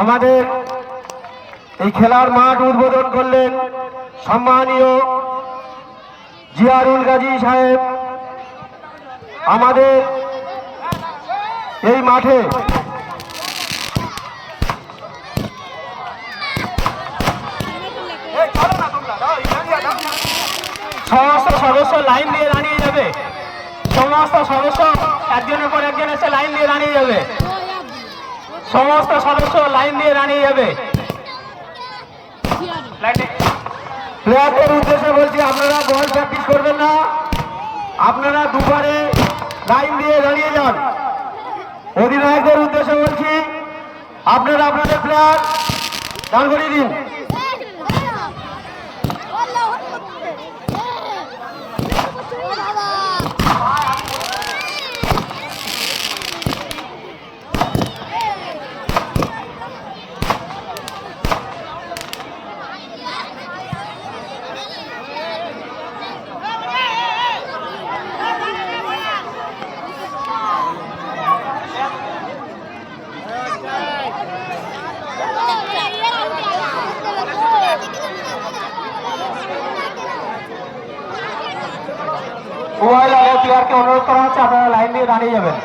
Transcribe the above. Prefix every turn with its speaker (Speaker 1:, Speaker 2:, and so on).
Speaker 1: আমাদের এই খেলার মাঠ উদ্বোধন করলেন সম্মানীয় জিয়ারুল গাজী সাহেব। আমাদের এই মাঠে সমস্ত সদস্য লাইন দিয়ে দাঁড়িয়ে যাবে। সমস্ত সদস্য একজনের পর একজন এসে লাইন দিয়ে দাঁড়িয়ে যাবে। সমস্ত সদস্য লাইন দিয়ে দাঁড়িয়ে যাবে। প্লেয়ারদের উদ্দেশ্যে বলছি, আপনারা বল প্র্যাকটিস করবেন না, আপনারা দুবারে লাইন দিয়ে দাঁড়িয়ে যান। অধিনায়কদের উদ্দেশ্যে বলছি, আপনারা আপনাদের প্লেয়ার দাঁড় করিয়ে দিন। মোবাইল প্লেয়ারকে অনুরোধ করা হচ্ছে, আপনারা লাইন দিয়ে দাঁড়িয়ে যাবেন।